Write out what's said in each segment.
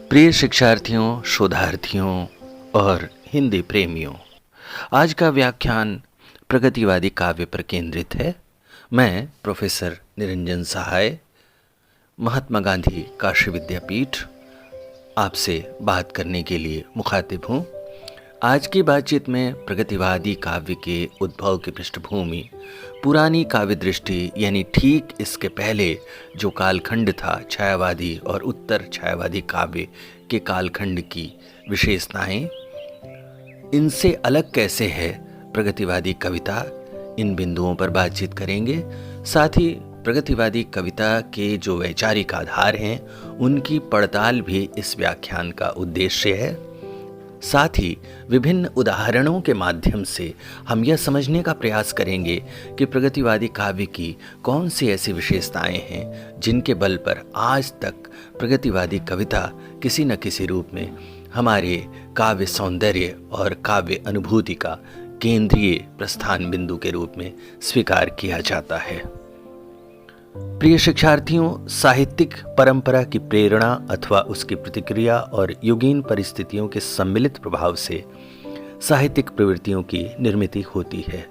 प्रिय शिक्षार्थियों, शोधार्थियों और हिंदी प्रेमियों, आज का व्याख्यान प्रगतिवादी काव्य पर केंद्रित है। मैं प्रोफेसर निरंजन सहाय, महात्मा गांधी काशी विद्यापीठ, आपसे बात करने के लिए मुखातिब हूँ। आज की बातचीत में प्रगतिवादी काव्य के उद्भव की पृष्ठभूमि, पुरानी काव्य दृष्टि यानी ठीक इसके पहले जो कालखंड था छायावादी और उत्तर छायावादी काव्य के कालखंड की विशेषताएं, इनसे अलग कैसे है प्रगतिवादी कविता, इन बिंदुओं पर बातचीत करेंगे। साथ ही प्रगतिवादी कविता के जो वैचारिक आधार हैं उनकी पड़ताल भी इस व्याख्यान का उद्देश्य है। साथ ही विभिन्न उदाहरणों के माध्यम से हम यह समझने का प्रयास करेंगे कि प्रगतिवादी काव्य की कौन सी ऐसी विशेषताएं हैं जिनके बल पर आज तक प्रगतिवादी कविता किसी न किसी रूप में हमारे काव्य सौंदर्य और काव्य अनुभूति का केंद्रीय प्रस्थान बिंदु के रूप में स्वीकार किया जाता है। प्रिय शिक्षार्थियों, साहित्यिक परंपरा की प्रेरणा अथवा उसकी प्रतिक्रिया और युगीन परिस्थितियों के सम्मिलित प्रभाव से साहित्यिक प्रवृत्तियों की निर्मिति होती है।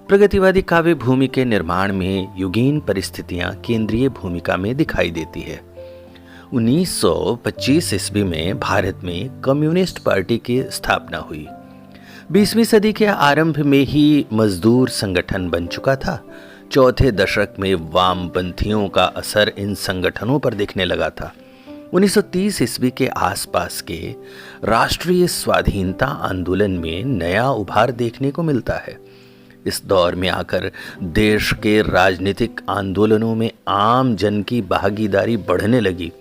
प्रगतिवादी काव्य भूमि के निर्माण में युगीन परिस्थितियां केंद्रीय भूमिका में दिखाई देती है। 1925 ईस्वी में भारत में कम्युनिस्ट पार्टी की स्थापना हुई। 20वीं सदी के आरंभ में ही मजदूर संगठन बन चुका था। चौथे दशक में वामपंथियों का असर इन संगठनों पर दिखने लगा था। 1930 ईस्वी के आसपास के राष्ट्रीय स्वाधीनता आंदोलन में नया उभार देखने को मिलता है। इस दौर में आकर देश के राजनीतिक आंदोलनों में आम जन की भागीदारी बढ़ने लगी।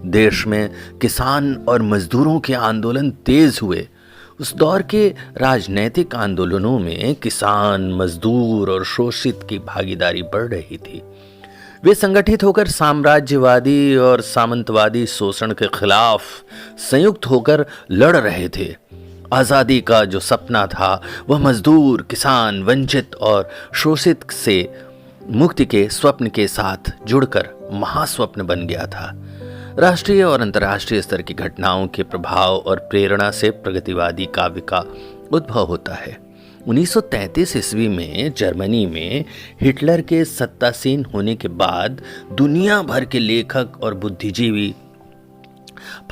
देश में किसान और मजदूरों के आंदोलन तेज हुए। उस दौर के राजनैतिक आंदोलनों में किसान, मजदूर और शोषित की भागीदारी बढ़ रही थी। वे संगठित होकर साम्राज्यवादी और सामंतवादी शोषण के खिलाफ संयुक्त होकर लड़ रहे थे। आजादी का जो सपना था वह मजदूर, किसान, वंचित और शोषित से मुक्ति के स्वप्न के साथ जुड़कर महास्वप्न बन गया था। राष्ट्रीय और अंतर्राष्ट्रीय स्तर की घटनाओं के प्रभाव और प्रेरणा से प्रगतिवादी काव्य का उद्भव होता है। 1933 ईस्वी में जर्मनी में हिटलर के सत्तासीन होने के बाद दुनिया भर के लेखक और बुद्धिजीवी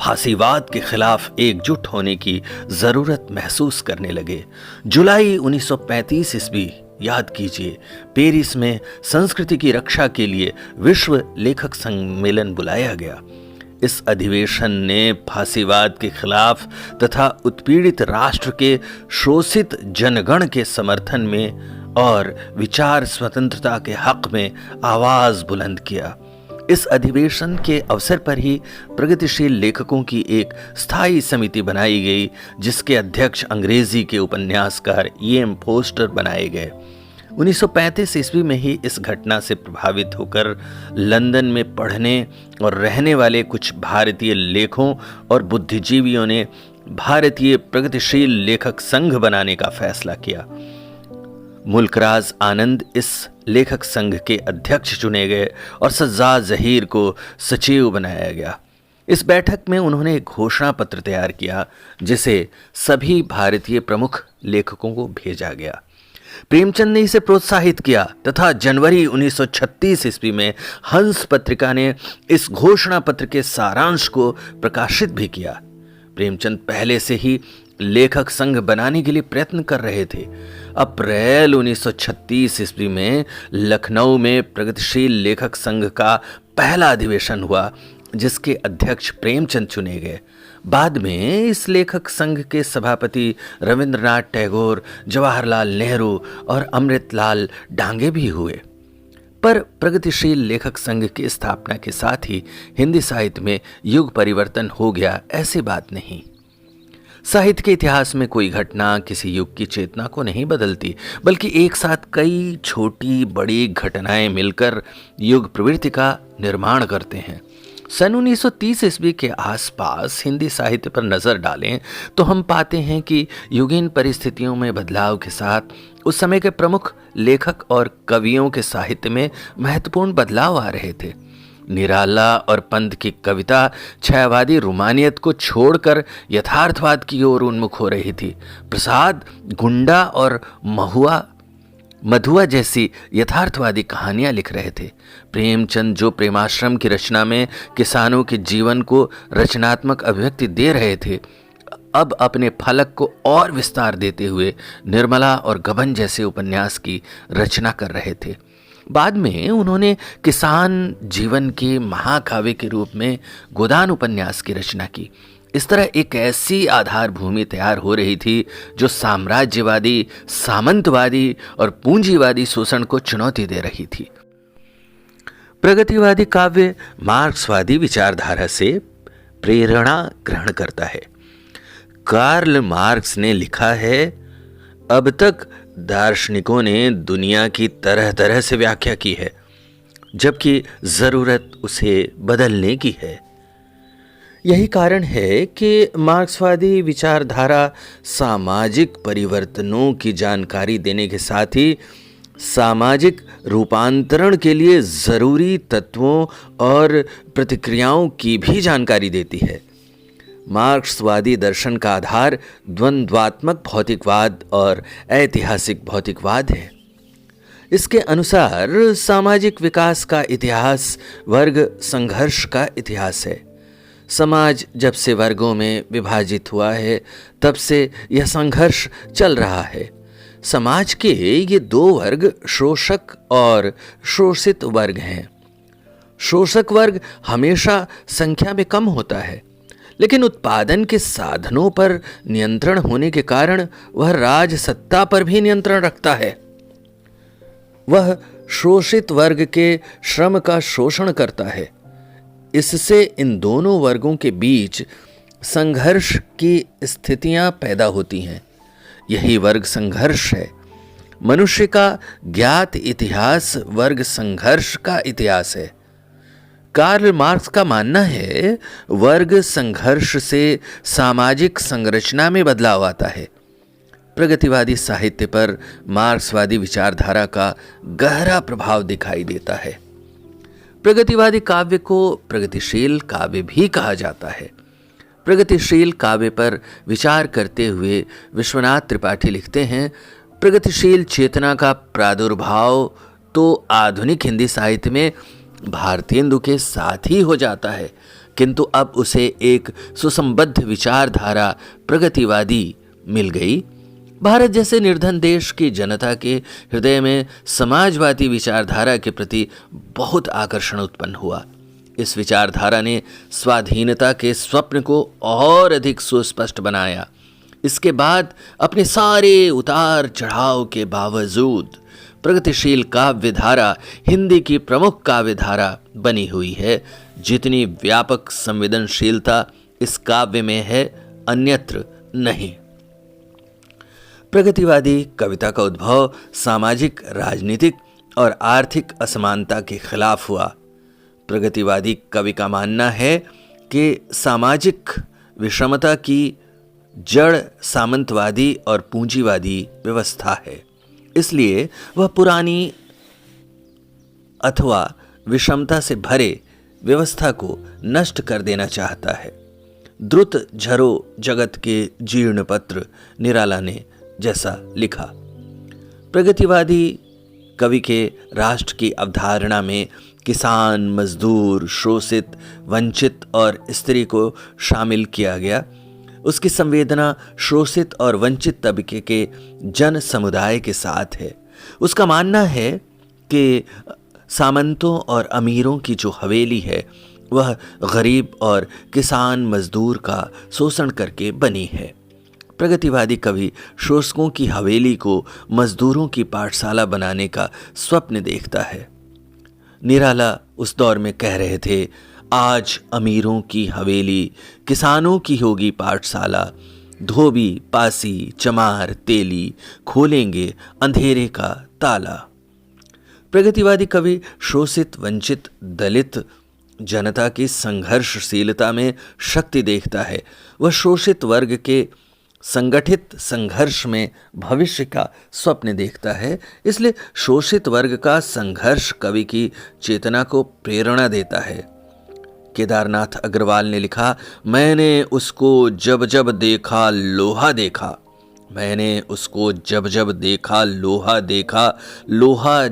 फांसीवाद के खिलाफ एकजुट होने की जरूरत महसूस करने लगे। जुलाई 1935 ईस्वी, याद कीजिए, पेरिस में संस्कृति की रक्षा के लिए विश्व लेखक सम्मेलन बुलाया गया। इस अधिवेशन ने फांसीवाद के खिलाफ तथा उत्पीड़ित राष्ट्र के शोषित जनगण के समर्थन में और विचार स्वतंत्रता के हक में आवाज बुलंद किया। इस अधिवेशन के अवसर पर ही प्रगतिशील लेखकों की एक स्थायी समिति बनाई गई, जिसके अध्यक्ष अंग्रेजी के उपन्यासकार E.M. फोस्टर बनाए गए। 1935 ईस्वी में ही इस घटना से प्रभावित होकर लंदन में पढ़ने और रहने वाले कुछ भारतीय लेखकों और बुद्धिजीवियों ने भारतीय प्रगतिशील लेखक संघ बनाने का फैसला किया। मुल्कराज आनंद इस लेखक संघ के अध्यक्ष चुने गए और सज्जाद जहीर को सचिव बनाया गया। इस बैठक में उन्होंने एक घोषणा पत्र तैयार किया, जिसे सभी भारतीय प्रमुख लेखकों को भेजा गया। प्रेमचंद ने इसे प्रोत्साहित किया तथा जनवरी 1936 ईस्वी में हंस पत्रिका ने इस घोषणा पत्र के सारांश को प्रकाशित भी किया। प्रेमचंद पहले से ही लेखक संघ बनाने के लिए प्रयत्न कर रहे थे। अप्रैल 1936 ईस्वी में लखनऊ में प्रगतिशील लेखक संघ का पहला अधिवेशन हुआ, जिसके अध्यक्ष प्रेमचंद चुने गए। बाद में इस लेखक संघ के सभापति रविंद्रनाथ टैगोर, जवाहरलाल नेहरू और अमृतलाल डांगे भी हुए। पर प्रगतिशील लेखक संघ की स्थापना के साथ ही हिंदी साहित्य में युग परिवर्तन हो गया, ऐसी बात नहीं। साहित्य के इतिहास में कोई घटना किसी युग की चेतना को नहीं बदलती, बल्कि एक साथ कई छोटी बड़ी घटनाएं मिलकर युग प्रवृत्ति का निर्माण करते हैं। सन 1930 ईस्वी के आसपास हिंदी साहित्य पर नजर डालें तो हम पाते हैं कि युगीन परिस्थितियों में बदलाव के साथ उस समय के प्रमुख लेखक और कवियों के साहित्य में महत्वपूर्ण बदलाव आ रहे थे। निराला और पंत की कविता छायावादी रोमानियत को छोड़कर यथार्थवाद की ओर उन्मुख हो रही थी। प्रसाद गुंडा और मधुआ जैसी यथार्थवादी कहानियां लिख रहे थे। प्रेमचंद जो प्रेमाश्रम की रचना में किसानों के जीवन को रचनात्मक अभिव्यक्ति दे रहे थे, अब अपने फलक को और विस्तार देते हुए निर्मला और गबन जैसे उपन्यास की रचना कर रहे थे। बाद में उन्होंने किसान जीवन के महाकाव्य के रूप में गोदान उपन्यास की रचना की। इस तरह एक ऐसी आधार भूमि तैयार हो रही थी जो साम्राज्यवादी, सामंतवादी और पूंजीवादी शोषण को चुनौती दे रही थी। प्रगतिवादी काव्य मार्क्सवादी विचारधारा से प्रेरणा ग्रहण करता है। कार्ल मार्क्स ने लिखा है, अब तक दार्शनिकों ने दुनिया की तरह तरह से व्याख्या की है, जबकि जरूरत उसे बदलने की है। यही कारण है कि मार्क्सवादी विचारधारा सामाजिक परिवर्तनों की जानकारी देने के साथ ही सामाजिक रूपांतरण के लिए जरूरी तत्वों और प्रतिक्रियाओं की भी जानकारी देती है। मार्क्सवादी दर्शन का आधार द्वंद्वात्मक भौतिकवाद और ऐतिहासिक भौतिकवाद है। इसके अनुसार सामाजिक विकास का इतिहास वर्ग संघर्ष का इतिहास है। समाज जब से वर्गों में विभाजित हुआ है, तब से यह संघर्ष चल रहा है। समाज के ये दो वर्ग शोषक और शोषित वर्ग हैं। शोषक वर्ग हमेशा संख्या में कम होता है, लेकिन उत्पादन के साधनों पर नियंत्रण होने के कारण वह राज सत्ता पर भी नियंत्रण रखता है। वह शोषित वर्ग के श्रम का शोषण करता है। इससे इन दोनों वर्गों के बीच संघर्ष की स्थितियां पैदा होती हैं। यही वर्ग संघर्ष है। मनुष्य का ज्ञात इतिहास वर्ग संघर्ष का इतिहास है। कार्ल मार्क्स का मानना है, वर्ग संघर्ष से सामाजिक संरचना में बदलाव आता है। प्रगतिवादी साहित्य पर मार्क्सवादी विचारधारा का गहरा प्रभाव दिखाई देता है। प्रगतिवादी काव्य को प्रगतिशील काव्य भी कहा जाता है। प्रगतिशील काव्य पर विचार करते हुए विश्वनाथ त्रिपाठी लिखते हैं, प्रगतिशील चेतना का प्रादुर्भाव तो आधुनिक हिंदी साहित्य में भारतेंदु के साथ ही हो जाता है, किंतु अब उसे एक सुसंबद्ध विचारधारा प्रगतिवादी मिल गई। भारत जैसे निर्धन देश की जनता के हृदय में समाजवादी विचारधारा के प्रति बहुत आकर्षण उत्पन्न हुआ। इस विचारधारा ने स्वाधीनता के स्वप्न को और अधिक सुस्पष्ट बनाया। इसके बाद अपने सारे उतार चढ़ाव के बावजूद प्रगतिशील काव्य धारा हिंदी की प्रमुख काव्य धारा बनी हुई है। जितनी व्यापक संवेदनशीलता इस काव्य में है, अन्यत्र नहीं। प्रगतिवादी कविता का उद्भव सामाजिक, राजनीतिक और आर्थिक असमानता के खिलाफ हुआ। प्रगतिवादी कवि का मानना है कि सामाजिक विषमता की जड़ सामंतवादी और पूंजीवादी व्यवस्था है, इसलिए वह पुरानी अथवा विषमता से भरे व्यवस्था को नष्ट कर देना चाहता है। द्रुत झरो जगत के जीर्ण पत्र, निराला ने जैसा लिखा। प्रगतिवादी कवि के राष्ट्र की अवधारणा में किसान, मजदूर, शोषित, वंचित और स्त्री को शामिल किया गया। उसकी संवेदना शोषित और वंचित तबके के जन समुदाय के साथ है। उसका मानना है कि सामंतों और अमीरों की जो हवेली है, वह गरीब और किसान मजदूर का शोषण करके बनी है। प्रगतिवादी कवि शोषकों की हवेली को मजदूरों की पाठशाला बनाने का स्वप्न देखता है। निराला उस दौर में कह रहे थे, आज अमीरों की हवेली किसानों की होगी पाठशाला, धोबी, पासी, चमार, तेली खोलेंगे अंधेरे का ताला। प्रगतिवादी कवि शोषित, वंचित, दलित जनता की संघर्षशीलता में शक्ति देखता है। वह शोषित वर्ग के संगठित संघर्ष में भविष्य का स्वप्न देखता है। इसलिए शोषित वर्ग का संघर्ष कवि की चेतना को प्रेरणा देता है। केदारनाथ अग्रवाल ने लिखा, मैंने उसको जब जब देखा लोहा देखा, मैंने उसको जब जब देखा लोहा देखा, लोहा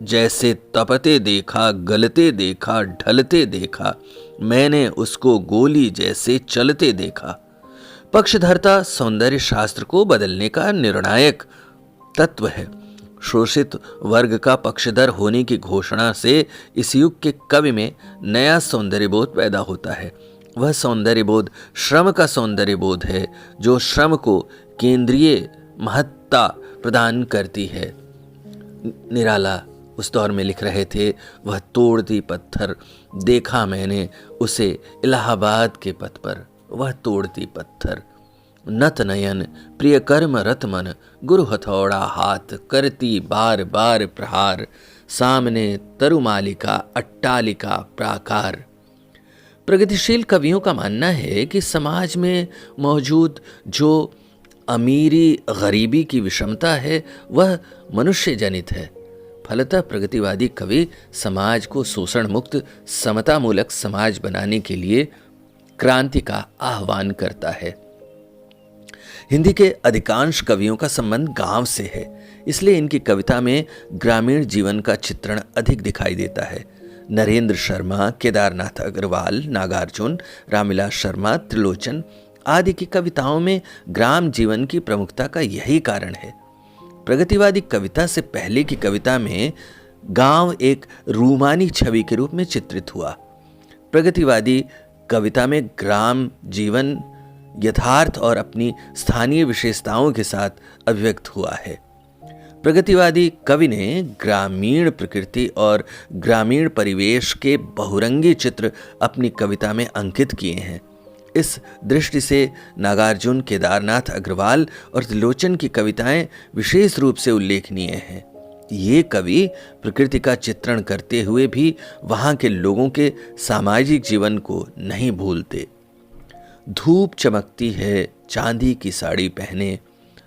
जैसे तपते देखा, गलते देखा, ढलते देखा, मैंने उसको गोली जैसे चलते देखा। पक्षधरता सौंदर्य शास्त्र को बदलने का निर्णायक तत्व है। शोषित वर्ग का पक्षधर होने की घोषणा से इस युग के कवि में नया सौंदर्यबोध पैदा होता है। वह सौंदर्यबोध श्रम का सौंदर्यबोध है, जो श्रम को केंद्रीय महत्ता प्रदान करती है। निराला उस दौर में लिख रहे थे, वह तोड़ती पत्थर देखा मैंने उसे इलाहाबाद के पथ पर, वह तोड़ती पत्थर। नत नयन प्रिय कर्म रत मन, गुरु हथौड़ा हाथ करती बार बार प्रहार, सामने तरुमालिका अट्टालिका प्राकार। प्रगतिशील कवियों का मानना है कि समाज में मौजूद जो अमीरी गरीबी की विषमता है वह मनुष्य जनित है। फलतः प्रगतिवादी कवि समाज को शोषण मुक्त समता मूलक समाज बनाने के लिए क्रांति का आह्वान करता है। हिंदी के अधिकांश कवियों का संबंध गांव से है, इसलिए इनकी कविता में ग्रामीण जीवन का चित्रण अधिक दिखाई देता है। नरेंद्र शर्मा, केदारनाथ अग्रवाल, नागार्जुन, रामविलास शर्मा, त्रिलोचन आदि की कविताओं में ग्राम जीवन की प्रमुखता का यही कारण है। प्रगतिवादी कविता से पहले की कविता में गांव एक रूमानी छवि के रूप में चित्रित हुआ। प्रगतिवादी कविता में ग्राम जीवन यथार्थ और अपनी स्थानीय विशेषताओं के साथ अभिव्यक्त हुआ है। प्रगतिवादी कवि ने ग्रामीण प्रकृति और ग्रामीण परिवेश के बहुरंगी चित्र अपनी कविता में अंकित किए हैं। इस दृष्टि से नागार्जुन, केदारनाथ अग्रवाल और त्रिलोचन की कविताएं विशेष रूप से उल्लेखनीय हैं। ये कवि प्रकृति का चित्रण करते हुए भी वहां के लोगों के सामाजिक जीवन को नहीं भूलते। धूप चमकती है चांदी की साड़ी पहने,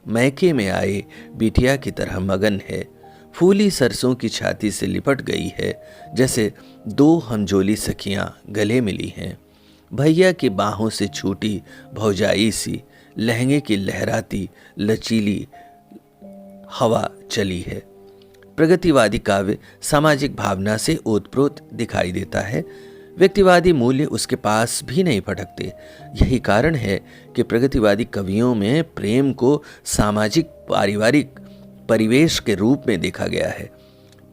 मैके में आए बिटिया की तरह मगन है, फूली सरसों की छाती से लिपट गई है, जैसे दो हमजोली सखियां गले मिली हैं। भैया की बाहों से छूटी भौजाई सी, लहंगे की लहराती लचीली हवा चली है। प्रगतिवादी काव्य सामाजिक भावना से ओतप्रोत दिखाई देता है। व्यक्तिवादी मूल्य उसके पास भी नहीं फटकते। यही कारण है कि प्रगतिवादी कवियों में प्रेम को सामाजिक पारिवारिक परिवेश के रूप में देखा गया है।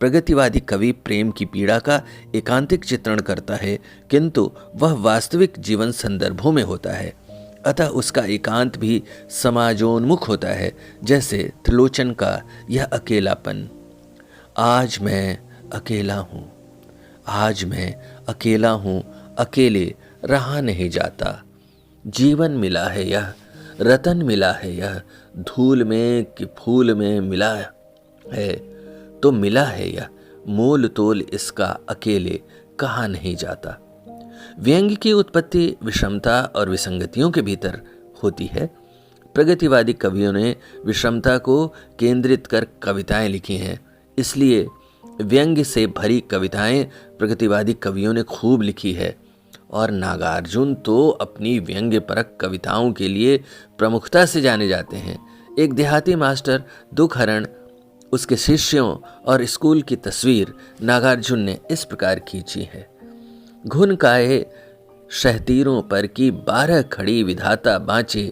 प्रगतिवादी कवि प्रेम की पीड़ा का एकांतिक चित्रण करता है, किंतु वह वास्तविक जीवन संदर्भों में होता है, अतः उसका एकांत भी समाजोन्मुख होता है। जैसे त्रिलोचन का यह अकेलापन, आज मैं अकेला हूँ, आज मैं अकेला हूँ, अकेले रहा नहीं जाता। जीवन मिला है यह, रतन मिला है यह, धूल में कि फूल में मिला है तो मिला है यह, मोल तोल इसका अकेले कहा नहीं जाता। व्यंग्य की उत्पत्ति विषमता और विसंगतियों के भीतर होती है। प्रगतिवादी कवियों ने विषमता को केंद्रित कर कविताएं लिखी हैं, इसलिए व्यंग्य से भरी कविताएं प्रगतिवादी कवियों ने खूब लिखी है। और नागार्जुन तो अपनी व्यंग्यपरक कविताओं के लिए प्रमुखता से जाने जाते हैं। एक देहाती मास्टर दुखहरण, उसके शिष्यों और स्कूल की तस्वीर नागार्जुन ने इस प्रकार खींची है। घुन काए शहतीरों पर की 12 खड़ी विधाता बाँचे,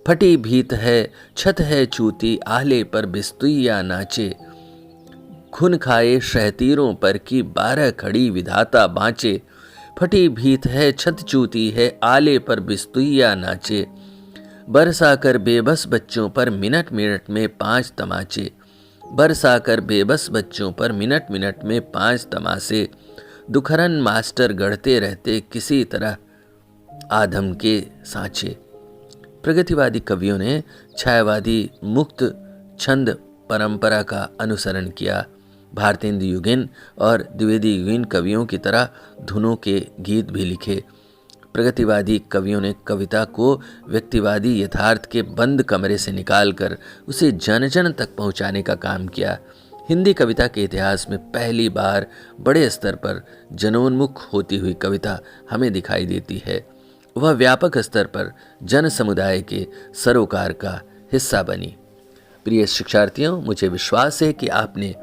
फटी भीत है छत है चूती, आले पर बिस्तुइया नाचे। घुन खाए शहतीरों पर की 12 खड़ी विधाता बाँचे, फटी भीत है छत चूती है, आले पर बिस्तुइया नाचे। बरसाकर बेबस बच्चों पर मिनट मिनट में 5 तमाचे, बरसाकर बेबस बच्चों पर मिनट मिनट में 5 तमाशे। दुखरन मास्टर गढ़ते रहते किसी तरह आधम के सांचे। प्रगतिवादी कवियों ने छायावादी मुक्त छंद परंपरा का अनुसरण किया। भारतेंदु युगेन और द्विवेदी युगेन कवियों की तरह धुनों के गीत भी लिखे। प्रगतिवादी कवियों ने कविता को व्यक्तिवादी यथार्थ के बंद कमरे से निकालकर उसे जन जन तक पहुंचाने का काम किया। हिंदी कविता के इतिहास में पहली बार बड़े स्तर पर जनोन्मुख होती हुई कविता हमें दिखाई देती है। वह व्यापक स्तर पर जन समुदाय के सरोकार का हिस्सा बनी। प्रिय शिक्षार्थियों, मुझे विश्वास है कि आपने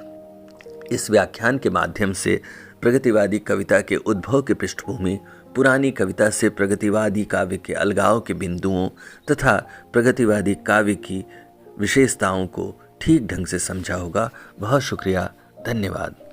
इस व्याख्यान के माध्यम से प्रगतिवादी कविता के उद्भव की पृष्ठभूमि, पुरानी कविता से प्रगतिवादी काव्य के अलगाव के बिंदुओं तथा प्रगतिवादी काव्य की विशेषताओं को ठीक ढंग से समझा होगा। बहुत शुक्रिया, धन्यवाद।